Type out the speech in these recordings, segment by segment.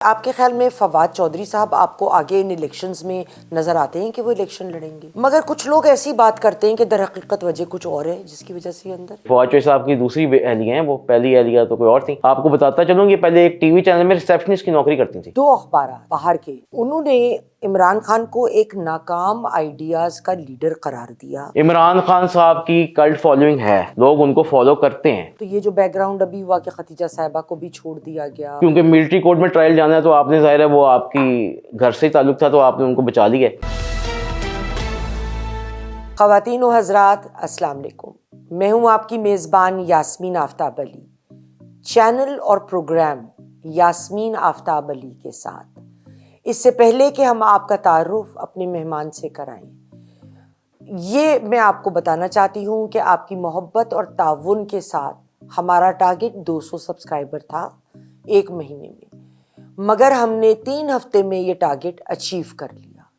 आपके ख्याल में फवाद चौधरी साहब आपको आगे इन इलेक्शंस में नजर आते हैं कि वो इलेक्शन लड़ेंगे? मगर कुछ लोग ऐसी बात करते हैं कि दर हकीकत वजह कुछ और है जिसकी वजह से अंदर फवाद चौधरी साहब की दूसरी एहलिया हैं, वो पहली एहलिया तो कोई और थी। आपको बताता चलूँ, ये पहले एक टीवी चैनल में रिसेप्शनिस्ट की नौकरी करती थी। 2 अखबार बाहर के, उन्होंने इमरान खान को एक नाकाम आइडियाज का लीडर करार दिया। इमरान खान साहब की कल्ट फॉलोइंग है, लोग उनको फॉलो करते हैं। तो ये जो बैकग्राउंड अभी हुआ कि खतीजा साहिबा को भी छोड़ दिया गया, क्योंकि मिलिट्री कोर्ट में ट्रायल जाना है तो आपने, जाहिर है वो आपकी घर से ताल्लुक था तो आपने उनको बचा लिया। ख़वातीन व हज़रात, अस्सलाम वालेकुम। मैं हूँ आपकी मेज़बान यास्मीन आफ्ताब अली, चैनल और प्रोग्राम यास्मीन आफ्ताब अली के साथ। इससे पहले कि हम आपका तारुफ अपने मेहमान से कराएं, ये मैं आपको बताना चाहती हूँ कि आपकी मोहब्बत और ताउन के साथ हमारा टारगेट 200 सब्सक्राइबर था 1 महीने में, मगर हमने 3 हफ्ते में ये टारगेट अचीव कर लिया।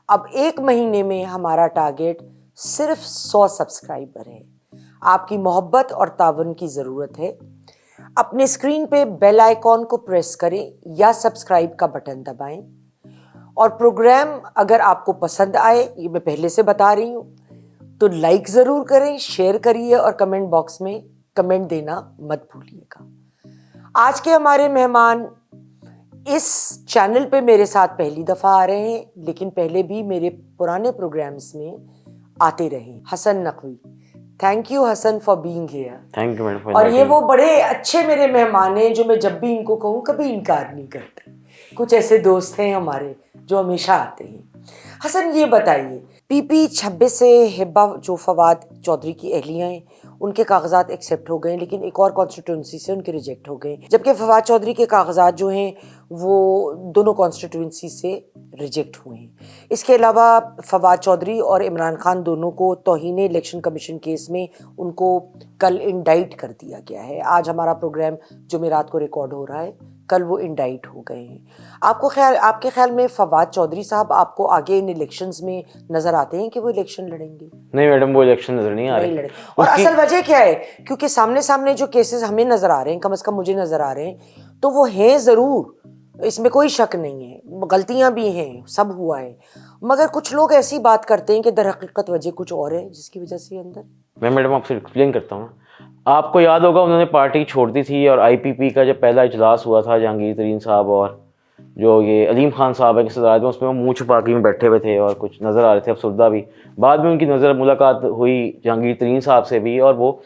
अब 1 महीने में हमारा टारगेट सिर्फ 100 सब्सक्राइबर है। आपकी मोहब्बत और ताउन की ज़रूरत है। अपने स्क्रीन पे बेल आइकॉन को प्रेस करें या सब्सक्राइब का बटन दबाएं, और प्रोग्राम अगर आपको पसंद आए, ये मैं पहले से बता रही हूँ, तो लाइक ज़रूर करें, शेयर करिए और कमेंट बॉक्स में कमेंट देना मत भूलिएगा। आज के हमारे मेहमान इस चैनल पे मेरे साथ पहली दफ़ा आ रहे हैं, लेकिन पहले भी मेरे पुराने प्रोग्राम्स में आते रहे। Hasan Naqvi, thank you Hasan for being here. Thank you madam. और ये वो बड़े अच्छे मेरे मेहमान हैं जो मैं जब भी इनको कहूँ कभी इनकार नहीं करते। कुछ ऐसे दोस्त हैं हमारे जो हमेशा आते हैं। हसन, ये बताइए, पीपी 26 से हिब्बा जो फवाद चौधरी की एहलियाँ हैं, उनके कागजात एक्सेप्ट हो गए, लेकिन एक और कॉन्स्टिट्यूंसी से उनके रिजेक्ट हो गए, जबकि फवाद चौधरी के कागजात जो हैं वो दोनों कॉन्स्टिट्यूंसी से रिजेक्ट हुए हैं। इसके अलावा फवाद चौधरी और इमरान खान दोनों को तौहीन इलेक्शन कमीशन केस में उनको कल इंडाइट कर दिया गया है। आज हमारा प्रोग्राम जुमेरात को रिकॉर्ड हो रहा है, कल वो इंडाइट हो गए हैं। आपके ख्याल में फवाद चौधरी साहब आपको आगे इन इलेक्शंस में नजर आते हैं कि वो इलेक्शन लड़ेंगे? नहीं मैडम, वो इलेक्शन नजर नहीं आ रहे। और असल वजह क्या है? क्योंकि सामने सामने जो केसेस हमें नजर आ रहे हैं, कम से कम मुझे नजर आ रहे हैं, तो वो हैं ज़रूर, इसमें कोई शक नहीं है, गलतियां भी हैं, सब हुआ है, मगर कुछ लोग ऐसी बात करते हैं कि दर हकीकत वजह कुछ और है जिसकी वजह से अंदर। मैं मैडम आपसे एक्सप्लेन करता हूँ। आपको याद होगा उन्होंने पार्टी छोड़ दी थी, और आईपीपी का जब पहला इजलास हुआ था, जहांगीर तरीन साहब और जो ये अलीम खान साहब है की सदारत में, उसमें वो मुँह छुपा के बैठे हुए थे और कुछ नज़र आ रहे थे अफसरदा भी। बाद में उनकी नज़र मुलाकात हुई जहांगीर तरीन साहब से भी, और वो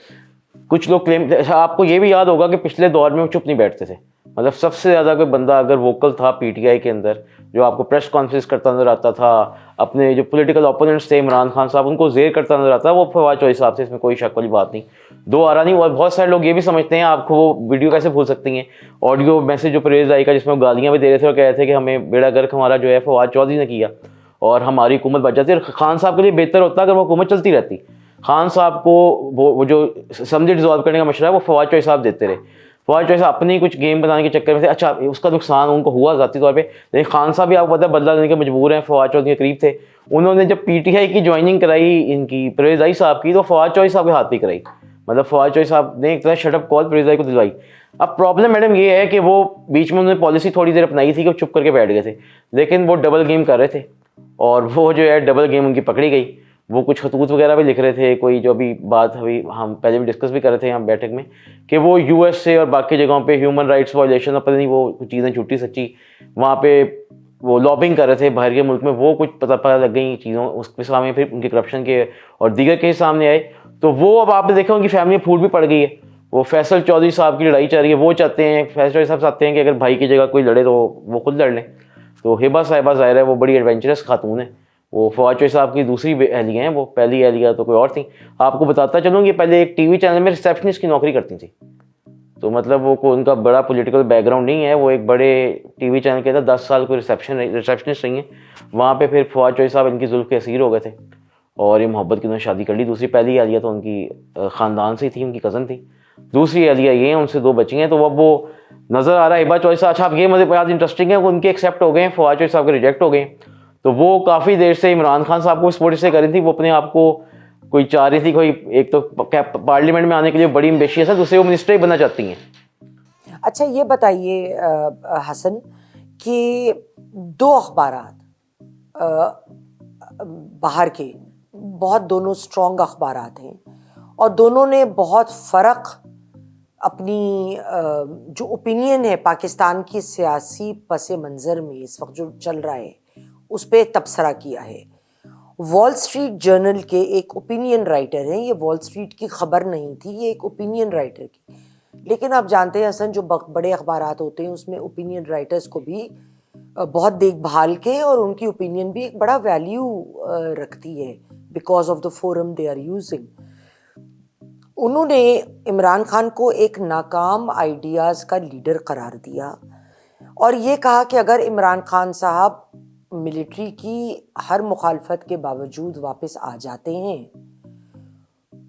कुछ लोग क्लेम, आपको ये भी याद होगा कि पिछले दौर में वो चुप नहीं बैठते थे। मतलब सबसे ज़्यादा कोई बंदा अगर वोकल था पीटीआई के अंदर, जो आपको प्रेस कॉन्फ्रेंस करता नजर आता था, अपने जो पॉलिटिकल ओपोनेंट्स थे इमरान खान साहब, उनको जेर करता नजर आता, वो फवाद चौधरी साहब से, इसमें कोई शक वाली बात नहीं, दो आ रहा नहीं। और बहुत सारे लोग ये भी समझते हैं, आपको वो वीडियो कैसे भूल सकती हैं, ऑडियो मैसेज जो परवेज़ आई का, जिसमें वो गालियाँ भी दे रहे थे और कह रहे थे कि हमें बेड़ा गर्क हमारा जो है फवाद चौधरी ने किया और हमारी हुकूमत बच जाती। और खान साहब के लिए बेहतर होता अगर वो हुकूमत चलती रहती। खान साहब को वो जो समझे डिजॉल्व करने का मशवरा है वो फवाद चौधरी साहब देते रहे। फवाद चौधरी साहब अपनी कुछ गेम बनाने के चक्कर में थे, अच्छा उसका नुकसान उनको हुआ ज़ाती तौर पे, लेकिन खान साहब भी आपको पता है बदला लेने के मजबूर हैं। फवाद चौधरी के करीब थे, उन्होंने जब पीटीआई की ज्वाइनिंग कराई इनकी परवेज़ आई साहब की, तो फवाद चौधरी साहब के हाथ पे कराई। मतलब फवाद चौधरी साहब ने एक तरह शटअप कॉल परवेज़ आई को दिलवाई। अब प्रॉब्लम मैडम ये है कि वो बीच में उन्होंने पॉलिसी थोड़ी देर अपनाई थी कि वो चुप करके बैठ गए थे, लेकिन वो डबल गेम कर रहे थे, और वो जो है डबल गेम उनकी पकड़ी गई। वो कुछ खतूत वगैरह भी लिख रहे थे, कोई जो भी बात अभी हम पहले भी डिस्कस भी कर रहे थे यहाँ बैठक में, कि वो यूएस से और बाकी जगहों पे ह्यूमन राइट्स वायलेशन, पता नहीं वो कुछ चीज़ें झूठी सच्ची, वहाँ पे वो लॉबिंग कर रहे थे बाहर के मुल्क में, वो कुछ पता लग गई चीज़ों, उसके सामने फिर उनके करप्शन के और दीगर केस सामने आए। तो वो अब आपने देखा उनकी फैमिली में फूट भी पड़ गई है। वो फैसल चौधरी साहब की लड़ाई चल रही है, वो चाहते हैं, फैसल चौधरी साहब चाहते हैं कि अगर भाई की जगह कोई लड़े तो वो खुद लड़ लें। तो हिबा साहिबा ज़ाहिर है वो बड़ी एडवेंचरस खातून है। वो फवाद चौधरी साहब की दूसरी एहलिया हैं, वो पहली एहलिया तो कोई और थी। आपको बताता चलूँ, ये पहले एक टीवी चैनल में रिसेप्शनिस्ट की नौकरी करती थी। तो मतलब वो कोई उनका बड़ा पॉलिटिकल बैकग्राउंड नहीं है, वो एक बड़े टीवी चैनल के अंदर 10 साल कोई रिसेप्शनिस्ट रही हैं। वहाँ पे फिर फवाद चौधरी साहब इनकी जुल्फ के असीर हो गए थे और ये मोहब्बत की उन्होंने शादी कर ली। दूसरी पहली एहलिया तो उनकी ख़ानदान से थी, उनकी कज़न थी। दूसरी एहलिया ये हैं, उनसे 2 बच्ची हैं। तो अब वो नज़र आ रहा है हिबा चौधरी साहब, अच्छा आप ये मुझे बात इंटरेस्टिंग है, वो उनके एक्सेप्ट हो गए हैं, फवाद चौधरी साहब के रिजेक्ट हो गए। तो वो काफ़ी देर से इमरान खान साहब को सपोर्ट से कर रही थी, वो अपने आप को कोई चाह रही थी, कोई एक तो पार्लियामेंट में आने के लिए बड़ी एम्बिशियस है, दूसरे वो मिनिस्टर ही बनना चाहती हैं। अच्छा ये बताइए हसन कि दो अखबारात बाहर के बहुत दोनों स्ट्रॉन्ग अखबारात हैं और दोनों ने बहुत फ़र्क अपनी जो ओपिनियन है पाकिस्तान की सियासी पस मंज़र में इस वक्त जो चल रहा है उस पर तबसरा किया है। वॉल स्ट्रीट जर्नल के एक ओपिनियन राइटर हैं, ये वॉल स्ट्रीट की खबर नहीं थी, ये एक ओपिनियन राइटर की, लेकिन आप जानते हैं हसन जो बड़े अखबारात होते हैं उसमें ओपिनियन राइटर्स को भी बहुत देखभाल के और उनकी ओपिनियन भी एक बड़ा वैल्यू रखती है because of the forum they are using. उन्होंने इमरान खान को एक नाकाम आइडियाज़ का लीडर करार दिया और ये कहा कि अगर इमरान खान साहब मिलिट्री की हर मुखालफत के बावजूद वापस आ जाते हैं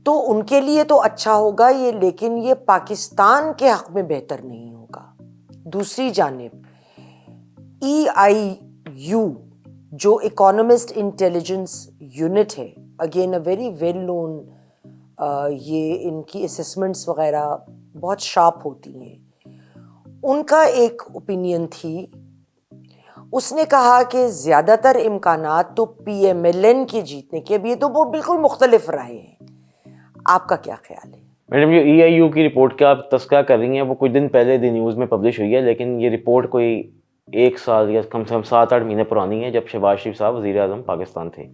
तो उनके लिए तो अच्छा होगा ये, लेकिन ये पाकिस्तान के हक में बेहतर नहीं होगा। दूसरी जानिब EIU जो इकोनॉमिस्ट इंटेलिजेंस यूनिट है, again a very well known, ये इनकी असेसमेंट्स वगैरह बहुत शार्प होती हैं, उनका एक ओपिनियन थी, उसने कहा कि ज़्यादातर इम्कानात तो PMLN के जीतने के, अब ये तो वो बिल्कुल मुख्तलिफ राय हैं, आपका क्या ख्याल है? मैडम जो EIU की रिपोर्ट का आप तस्करा कर रही हैं वो कुछ दिन पहले दी न्यूज़ में पब्लिश हुई है, लेकिन ये रिपोर्ट कोई 1 साल या कम से कम 7-8 महीने पुरानी है जब शहबाज शरीफ साहब वज़ीर आज़म पाकिस्तान थे।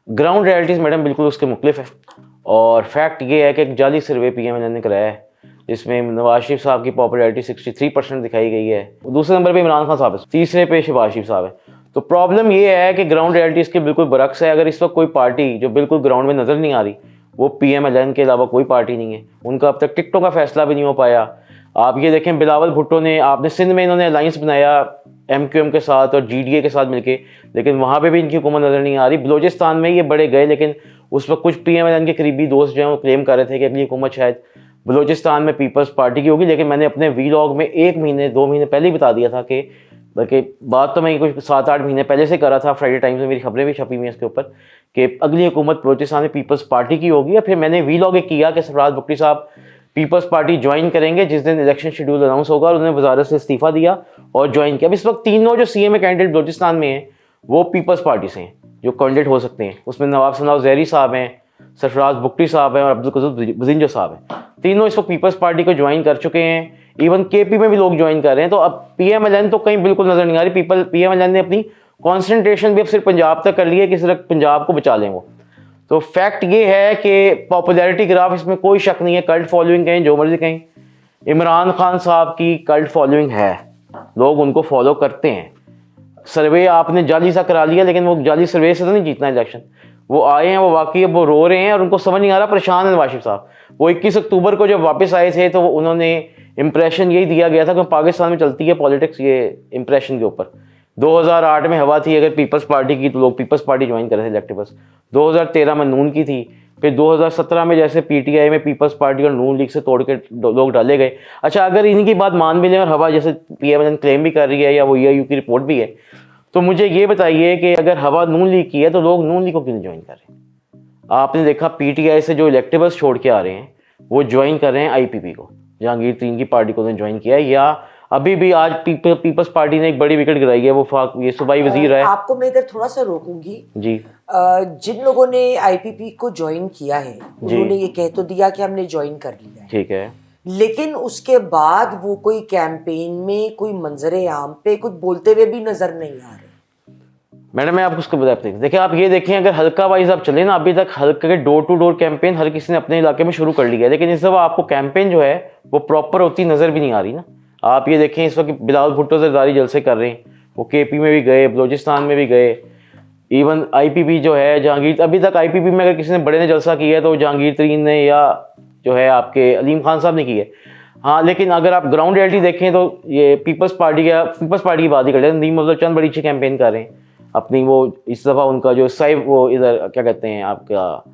ग्राउंड रियलिटीज़ मैडम बिल्कुल उसके मुख्तलिफ है और फैक्ट ये है कि एक जाली सर्वे PMLN ने कराया है जिसमें नवाज शरीफ साहब की पॉपुलैरिटी 63% दिखाई गई है, दूसरे नंबर पे इमरान खान साहब है, तीसरे पे शहबाज शरीफ साहब है। तो प्रॉब्लम ये है कि ग्राउंड रियलिटीज़ के बिल्कुल बरक्स है। अगर इस वक्त कोई पार्टी जो बिल्कुल ग्राउंड में नज़र नहीं आ रही वो PMLN के अलावा कोई पार्टी नहीं है, उनका अब तक टिकटों का फैसला भी नहीं हो पाया। आप ये देखें बिलावल भुट्टो ने, आपने सिंध में इन्होंने अलाइंस बनाया MQM के साथ और GDA के साथ मिलके, लेकिन वहाँ पे भी इनकी हुकूमत नज़र नहीं आ रही। बलोचिस्तान में ये बड़े गए, लेकिन उस वक्त कुछ PMLN के करीबी दोस्त जो हैं वो क्लेम कर रहे थे कि अगली हुकूमत शायद बलोचिस्तान में पीपल्स पार्टी की होगी, लेकिन मैंने अपने वीलॉग में 1 महीने 2 महीने पहले ही बता दिया था कि, बल्कि बात तो मैं कुछ 7-8 महीने पहले से करा था, फ्राइडे टाइम्स में मेरी खबरें भी छपी हुई हैं इसके ऊपर कि अगली हुकूमत बलोचिस्तान में पीपल्स पार्टी की होगी। या फिर मैंने वीलॉग एक किया कि सरफराज बुगटी साहब पीपल्स पार्टी ज्वाइन करेंगे जिस दिन इलेक्शन शेड्यूल अनाउंस होगा, और उन्होंने वजारत से इस्तीफा दिया और ज्वाइन किया। अब इस वक्त तीनों जो CMA कैंडिडेट बलोचिस्तान में हैं वो पीपल्स पार्टी से हैं जो कैंडिडेट हो सकते हैं, उसमें नवाब सनाउल ज़हरी साहब हैं, सरफराज बुगटी साहब हैं और अब्दुल कसूर बजिंजो साहब हैं। तीनों इस वक्त पीपल्स पार्टी को ज्वाइन कर चुके हैं, इवन KP में भी लोग ज्वाइन कर रहे हैं। तो अब PMLN तो कहीं बिल्कुल नज़र नहीं आ रही। PMLN ने अपनी कॉन्सेंट्रेशन भी अब सिर्फ पंजाब तक कर ली है कि सिर्फ पंजाब को बचा लें वो। तो फैक्ट ये है कि पॉपुलैरिटी ग्राफ, इसमें कोई शक नहीं है, कल्ट फॉलोइंग कहें जो मर्जी कहें, इमरान खान साहब की कल्ट फॉलोइंग है, लोग उनको फॉलो करते हैं। सर्वे आपने जाली सा करा लिया, लेकिन वो जाली सर्वे से तो नहीं जीतना इलेक्शन। वो आए हैं, वो वाकई अब वो रो रहे हैं और उनको समझ नहीं आ रहा, परेशान है नवाज शरीफ साहब। वो 21 अक्टूबर को जब वापस आए थे तो उन्होंने इंप्रेशन यही दिया गया था कि पाकिस्तान में चलती है पॉलिटिक्स, ये इंप्रेशन के ऊपर। 2008 में हवा थी अगर पीपल्स पार्टी की तो लोग पीपल्स पार्टी ज्वाइन कर रहे थे इलेक्टिव्स। 2013 में नून की थी, फिर 2017 में जैसे PTI में पीपल्स पार्टी और नून लीग से तोड़ के लोग डाले गए। अच्छा, अगर इनकी बात मान भी लें और हवा जैसे PMLN क्लेम भी कर रही है या वो EIU की रिपोर्ट भी है, तो मुझे ये बताइए कि अगर हवा नून लीग की है तो लोग नून लीग को क्यों नहीं ज्वाइन कर रहे हैं? आपने देखा PTI से जो इलेक्टिव्स छोड़ के आ रहे हैं वो ज्वाइन कर रहे हैं IPP को, जहांगीर तरीन की पार्टी को ज्वाइन किया है। या अभी भी आज पीपल्स पार्टी ने एक बड़ी विकेट गिराई है, वो ये सूबाई वजीर है। आपको मैं इधर थोड़ा सा रोकूंगी जी। जिन लोगों ने IPP को ज्वाइन किया है उन्होंने ये कह तो दिया कि हमने ज्वाइन कर लिया है, ठीक है, लेकिन उसके बाद वो कोई कैंपेन में कोई मंजरे आम पे कुछ बोलते हुए भी नजर नहीं आ रहे। मैडम मैं आपको उसको बताते हैं, देखिए आप ये देखें, अगर हल्का वाइज आप चले ना, अभी तक हल्का के डोर टू डोर कैंपेन हर किसी ने अपने इलाके में शुरू कर लिया है, लेकिन इस दफ़ा आपको कैंपेन जो है वो प्रॉपर होती नज़र भी नहीं आ रही ना। आप ये देखें इस वक्त बिलावल भुट्टो जरदारी जलसे कर रहे हैं, वो KP में भी गए, बलोचिस्तान में भी गए, इवन IPP जो है जहांगीर, अभी तक IPP में अगर किसी ने बड़े ने जलसा किया है तो जहांगीर तरीन ने या जो है आपके अलीम खान साहब ने की है। हाँ, लेकिन अगर आप ग्राउंड रियलिटी देखें तो ये पीपल्स पार्टी की बात ही कर रहे हैं। नदीम अफजल चंद बड़ी अच्छी कैंपेन कर रहे हैं अपनी, वो इस दफ़ा उनका जो साइब वो इधर क्या कहते हैं आपका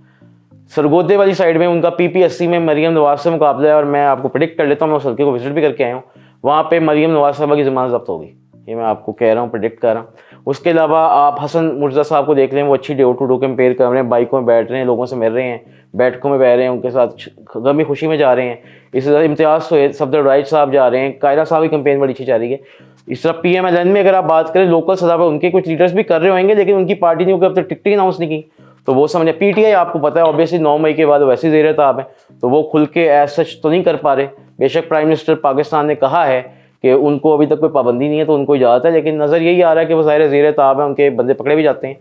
सरगोदे वाली साइड में उनका PP80 में मरीम नवाज से मुकाबला है, और मैं आपको प्रेडिक्ट कर लेता हूँ, मैं उस हल्के को विजिट भी करके आया हूँ, वहाँ पे मरीम नवाज साहबा की ज़मानत जब्त होगी ये मैं आपको कह रहा हूँ, प्रेडिक्ट कर रहा हूँ। उसके अलावा आप हसन मुर्तज़ा साहब को देख लें, वो अच्छी डोर टू डोर कैंपेन कर रहे हैं, बाइकों में बैठ रहे हैं, लोगों से मिल रहे हैं, बैठकों में बैठ रहे हैं, उनके साथ गमी खुशी में जा रहे हैं। इस तरह इम्तियाज़ सफदर राइट साहब जा रहे हैं, कायरा साहब की कैंपेन बड़ी अच्छी जा रही है। इस तरह PMLN में अगर आप बात करें लोकल सतह पर, उनके कुछ लीडर्स भी कर रहे होंगे, लेकिन उनकी पार्टी ने अब तक टिकट अनाउंस नहीं की, तो वो समझे। PTI आपको पता है ऑब्वियसली 9 मई के बाद वैसे ज़ेर ताब है, तो वो खुल के एज सच तो नहीं कर पा रहे। बेशक प्राइम मिनिस्टर पाकिस्तान ने कहा है कि उनको अभी तक कोई पाबंदी नहीं है, तो उनको इजाज़त है, लेकिन नज़र यही आ रहा है कि वो ज़ाहिर ज़ेर ताब है, उनके बंदे पकड़े भी जाते हैं,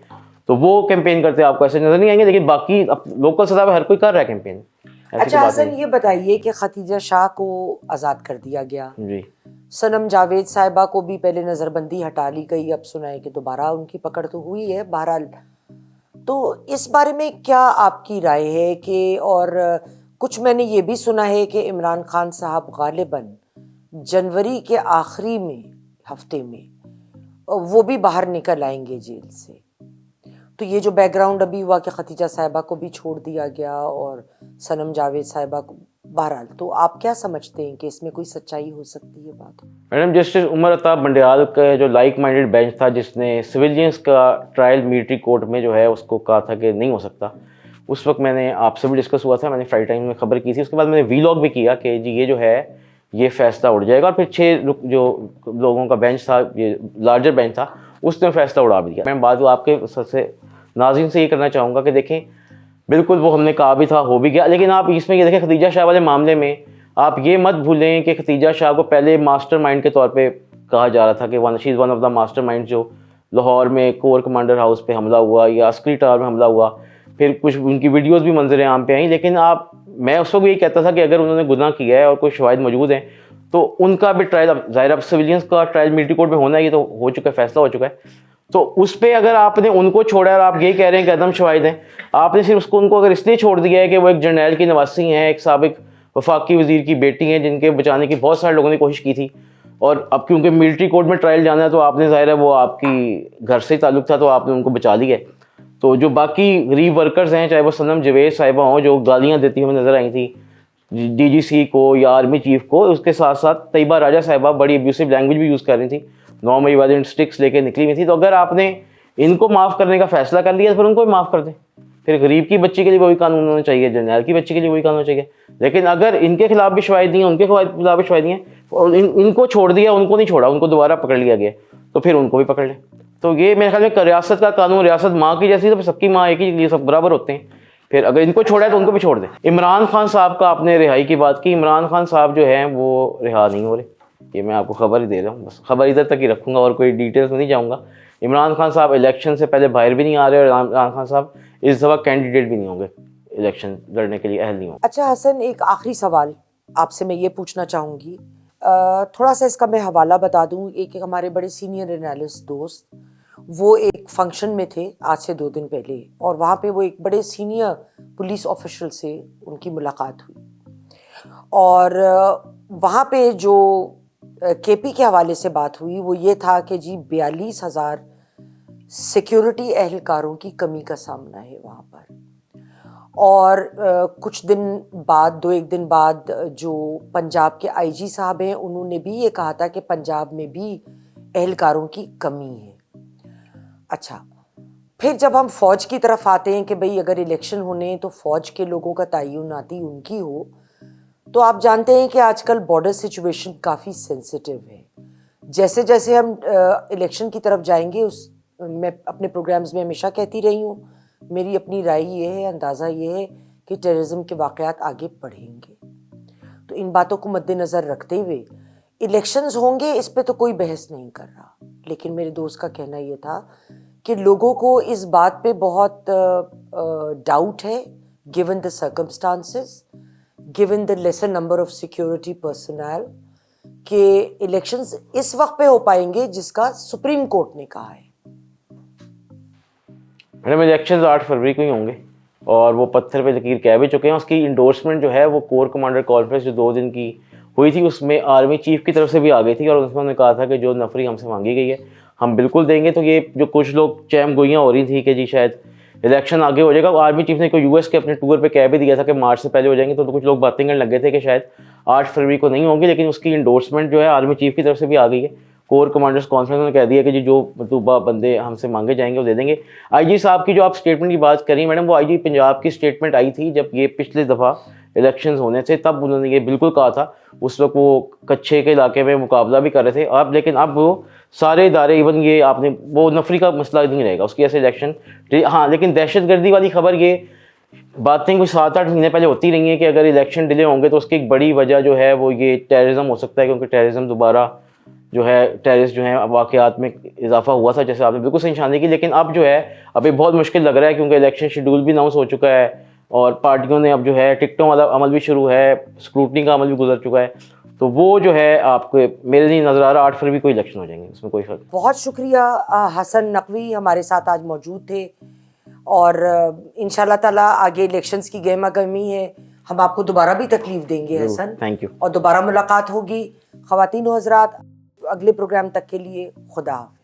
तो वो कैंपेन करते हैं, आपको ऐसे नज़र नहीं आएंगे। लेकिन बाकी लोकल सतह पर हर कोई कर रहा है कैंपेन। अच्छा हसन, ये बताइए कि खतीजा शाह को आज़ाद कर दिया गया जी, सनम जावेद साहिबा को भी पहले नज़रबंदी हटा ली गई, अब सुना है कि दोबारा उनकी पकड़ तो हुई है। बहरहाल, तो इस बारे में क्या आपकी राय है कि, और कुछ मैंने ये भी सुना है कि इमरान खान साहब गालिबन जनवरी के आखिरी में हफ्ते में वो भी बाहर निकल आएंगे जेल से। तो ये जो बैकग्राउंड अभी हुआ कि खतीजा साहिबा को भी छोड़ दिया गया और सनम जावेद साहिबा को, बहरहाल, तो आप क्या समझते हैं कि इसमें कोई सच्चाई हो सकती है बात? मैडम, जस्टिस उमर अताब बंडियाल का जो लाइक माइंडेड बेंच था, जिसने सिविलियंस का ट्रायल मिलिट्री कोर्ट में जो है उसको कहा था कि नहीं हो सकता, उस वक्त मैंने आपसे भी डिस्कस हुआ था, मैंने फ्राइडे टाइम में खबर की थी। उसके बाद मैंने वीलॉग भी किया कि जी ये जो है ये फैसला उड़ जाएगा, और फिर 6 जो लोगों का बेंच था, ये लार्जर बेंच था, उसने फैसला उड़ा भी दिया। मैं बात आपके सबसे नाज़रीन से ये करना चाहूँगा कि देखें, बिल्कुल वो हमने कहा भी था, हो भी गया, लेकिन आप इसमें ये देखें खतीजा शाह वाले मामले में आप ये मत भूलें कि खतीजा शाह को पहले मास्टरमाइंड के तौर पे कहा जा रहा था कि she is one of the mastermind, जो लाहौर में कोर कमांडर हाउस पे हमला हुआ या अस्करी टावर में हमला हुआ, फिर कुछ उनकी वीडियोस भी मंजर आम पे आई। लेकिन मैं उस वक्त यही कहता था कि अगर उन्होंने गुनाह किया है और कोई शवाहिद मौजूद हैं तो उनका भी ट्रायल, अब ज़ाहिर अब सिविलियंस का ट्रायल मिलिट्री कोर्ट में होना है, ये तो हो चुका है, फैसला हो चुका है। तो उस पर अगर आपने उनको छोड़ा और आप यही कह रहे हैं कि अदम शवाहिद हैं, आपने सिर्फ उसको उनको अगर इसलिए छोड़ दिया है कि वो एक जर्नैल की नवासी हैं, एक साबिक वफाकी वजीर की बेटी हैं, जिनके बचाने की बहुत सारे लोगों ने कोशिश की थी, और अब क्योंकि मिलिट्री कोर्ट में ट्रायल जाना है तो आपने, ज़ाहिर है वो आपकी घर से ताल्लुक था, तो आपने उनको बचा लिया। तो जो बाकी गरीब वर्कर्स हैं, चाहे वो सनम जवेद साहिबा हों जो गालियाँ देती हमें नज़र आई थी DGC को या आर्मी चीफ को, उसके साथ साथ तैयबा राजा साहिबा बड़ी अब्यूसिव लैंग्वेज भी यूज़ कर रही थी, 9 मई वाले स्टिक्स लेके निकली हुई थी। तो अगर आपने इनको माफ़ करने का फैसला कर लिया तो फिर उनको भी माफ़ कर दें। फिर गरीब की बच्ची के लिए वही कानून होना चाहिए, जर्नैल की बच्ची के लिए वही कानून चाहिए। लेकिन अगर इनके खिलाफ भी शवाहिद नहीं है, उनके खिलाफ भी शवाहिद नहीं है, और इनको छोड़ दिया, उनको नहीं छोड़ा, उनको दोबारा पकड़ लिया गया, तो फिर उनको भी पकड़ लें। तो ये मेरे ख्याल में रियासत का कानून, रियासत माँ की जैसी, तो सबकी माँ एक ही लिए, सब बराबर होते हैं। फिर अगर इनको छोड़ा है तो उनको भी छोड़ दें। इमरान खान साहब का आपने रिहाई की बात की, इमरान खान साहब जो हैं वो रिहा नहीं हो रहे, ये मैं आपको खबर ही दे रहा हूँ, बस खबर इधर तक ही रखूँगा और कोई डिटेल्स में नहीं जाऊँगा। इमरान खान साहब इलेक्शन से पहले बाहर भी नहीं आ रहे, और इमरान खान साहब इस दफ़ा कैंडिडेट भी नहीं होंगे, इलेक्शन लड़ने के लिए अहल नहीं होंगे। अच्छा हसन, एक आखिरी सवाल आपसे मैं ये पूछना चाहूँगी, थोड़ा सा इसका मैं हवाला बता दूँ। एक हमारे बड़े सीनियर एनालिस्ट दोस्त, वो एक फंक्शन में थे आज से 2 दिन पहले, और वहाँ पे वो एक बड़े सीनियर पुलिस ऑफिशियल से उनकी मुलाकात हुई, और वहाँ पे जो KP के हवाले से बात हुई वो ये था कि जी 42,000 सिक्योरिटी एहलकारों की कमी का सामना है वहाँ पर। और कुछ दिन बाद, 2-1 दिन बाद, जो पंजाब के IG साहब हैं उन्होंने भी ये कहा था कि पंजाब में भी एहलकारों की कमी है। अच्छा, फिर जब हम फौज की तरफ आते हैं कि भाई अगर इलेक्शन होने हैं तो फौज के लोगों का तयनाती उनकी हो, तो आप जानते हैं कि आजकल बॉर्डर सिचुएशन काफ़ी सेंसिटिव है। जैसे जैसे हम इलेक्शन की तरफ जाएंगे, मैं अपने प्रोग्राम्स में हमेशा कहती रही हूँ, मेरी अपनी राय ये है, अंदाज़ा ये है कि टेररिज्म के वाक़यात आगे बढ़ेंगे। तो इन बातों को मद्देनज़र रखते हुए इलेक्शंस होंगे, इस पे तो कोई बहस नहीं कर रहा, लेकिन मेरे दोस्त का कहना ये था कि लोगों को इस बात पे बहुत डाउट है, given the circumstances, given the lesser number of security personal, कि इलेक्शंस इस वक्त पे हो पाएंगे जिसका सुप्रीम कोर्ट ने कहा है। मैडम, इलेक्शन 8 फरवरी को ही होंगे, और वो पत्थर पे लकीर कह भी चुके हैं। उसकी इंडोर्समेंट जो है वो कोर कमांडर कॉन्फ्रेंस जो 2 दिन की हुई थी, उसमें आर्मी चीफ की तरफ से भी आ गई थी, और उसमें उन्होंने कहा था कि जो नफरी हमसे मांगी गई है हम बिल्कुल देंगे। तो ये जो कुछ लोग चैम गोइयाँ हो रही थी कि जी शायद इलेक्शन आगे हो जाएगा, आर्मी चीफ ने कोई US के अपने टूर पे कह भी दिया था कि मार्च से पहले हो जाएंगे, तो कुछ लोग बातें करने लगे थे कि शायद 8 फरवरी को नहीं होंगे, लेकिन उसकी इंडोर्समेंट जो है आर्मी चीफ की तरफ से भी आ गई है। कोर कमांडर्स कॉन्फ्रेंस में कह दिया कि जी जो मतलूबा बंदे हमसे मांगे जाएंगे वो दे देंगे। आईजी साहब की जो आप स्टेटमेंट की बात करी मैडम, वो आईजी पंजाब की स्टेटमेंट आई थी जब ये पिछले दफ़ा इलेक्शंस होने से, तब उन्होंने ये बिल्कुल कहा था। उस वक्त वो कच्छे के इलाके में मुकाबला भी कर रहे थे अब, लेकिन अब वो सारे इदारे, इवन ये आपने वो नफरी का मसला नहीं रहेगा उसकी ऐसे इलेक्शन। हाँ, लेकिन दहशतगर्दी वाली खबर ये बातें कुछ 7-8 महीने पहले होती रही हैं कि अगर इलेक्शन डिले होंगे तो उसकी एक बड़ी वजह जो है वो ये टेररिज्म हो सकता है, क्योंकि टेररिज्म दोबारा जो है टेररिस्ट जो है वाक़यात में इजाफा हुआ था, जैसे आपने बिल्कुल सही निशानी की। लेकिन अब जो है अभी बहुत मुश्किल लग रहा है, क्योंकि इलेक्शन शेड्यूल भी अनाउंस हो चुका है और पार्टियों ने अब जो है टिकटों वाला अमल भी शुरू है, स्क्रूटनी का अमल भी गुजर चुका है। तो वो जो है आपको मेरे लिए नज़र आ रहा 8 फरवरी को इलेक्शन हो जाएंगे, उसमें कोई फर्क। बहुत शुक्रिया हसन नकवी हमारे साथ आज मौजूद थे, और इंशाल्लाह ताला आगे इलेक्शंस की गहमा गहमी है, हम आपको दोबारा भी तकलीफ देंगे हसन, थैंक यू, और दोबारा मुलाकात होगी। ख़वातीन व हज़रात, अगले प्रोग्राम तक के लिए खुदा हाफ़िज़।